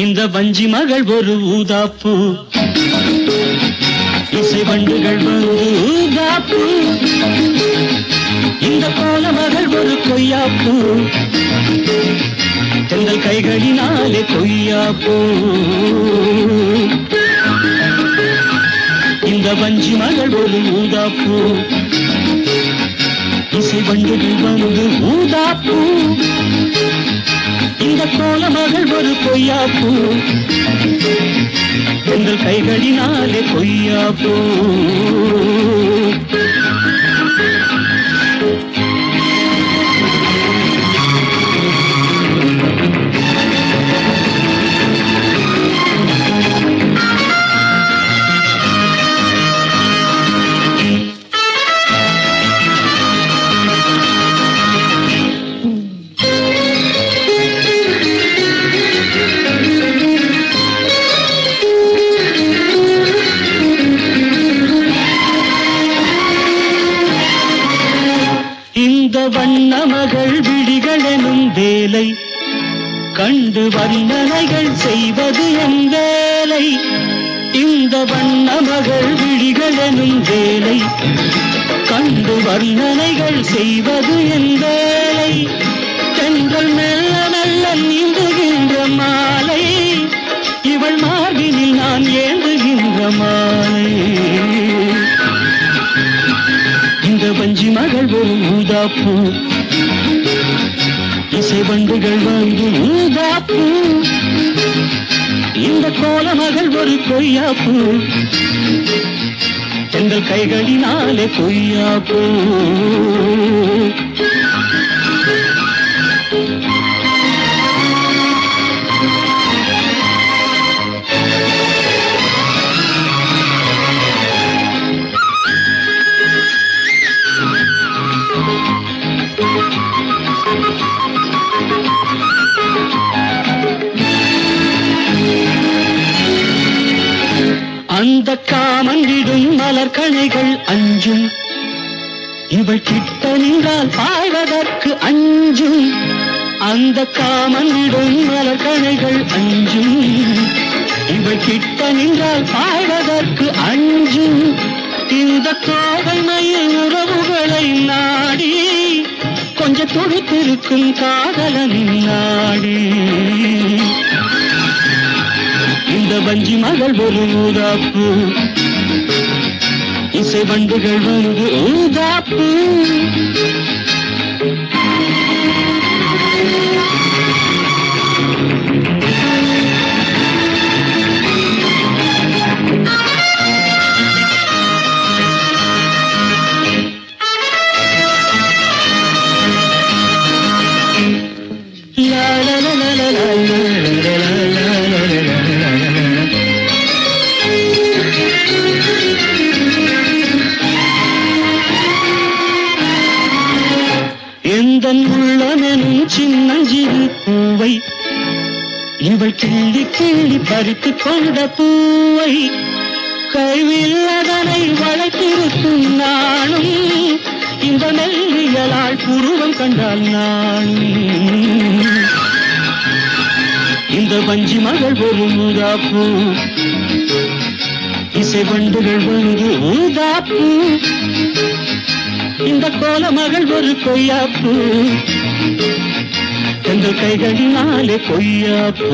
இந்த வஞ்சி மகள் ஒரு ஊதாப்பூ, இசை வண்டுகள் வந்து ஊதாப்பூ. இந்த கோல மகள் ஒரு கொய்யாப்பூ, தெங்கள் கைகளினாலே கொய்யாப்பூ. இந்த வஞ்சி மகள் ஒரு ஊதாப்பூ, இசை வண்டுகள் வந்து ஊதாப்பூ. இந்த கோல மகள் ஒரு கொய்யாப்பூ, எங்கள் கைகளினாலே கொய்யாப்பூ. இந்த வண்ண மகள் விழிகள் எனும் வேலை கண்டு வர்ணனைகள் செய்வது என் வேலை. இந்த வண்ண மகள் விழிகள் எனும் வேலை கண்டு வர்ணனைகள் செய்வது என் வேலை. தென்றல் மெல்ல மெல்ல நீந்துகின்ற மாலை, இவள் மார்பினில் நான் ஏந்துகின்ற மாலை. இந்த வஞ்சி மகள் ஒரு ஊதாப்பூ, இசை வண்டுகள் வந்து ஊதாப்பூ. இந்த கோல மகள் ஒரு கொய்யாப்பூ, எங்கள் கைகளினாலே கொய்யாப்பூ. அந்த காமன் விடும் மலர் கணைகள் அஞ்சும், இவள் கிட்ட நின்றால் பாய்வதற்கு அஞ்சும். அந்த காமன் விடும் மலர் கணைகள் அஞ்சும், இவள் கிட்ட நின்றால் பாய்வதற்கு அஞ்சும். இந்த கோவை மயில் உறவுகளை நாடி கொஞ்சம் துடித்திருக்கும் காதலனின் நாடி. இந்த வஞ்சி மகள் ஒரு ஊதாப்பூ, இசை வண்டுகள் வந்து ஊதாப்பூ. எந்தன் உள்ளமெனும் சின்னஞ்சிறு பூவை இவள் கிள்ளி கிள்ளி பறித்து கொண்ட பூவை, கைவில் அதனை வளைத்திருக்கும் நானும் இந்த மெல்லியலால் புருவம் கண்டால் நானும். இந்த வஞ்சி மகள் ஒரு ஊதாப்பூ, இசை வண்டுகள் வந்து ஊதாப்பூ. இந்த கோல மகள் ஒரு கொய்யாப்பூ, எங்கள் கைகளினாலே கொய்யாப்பூ.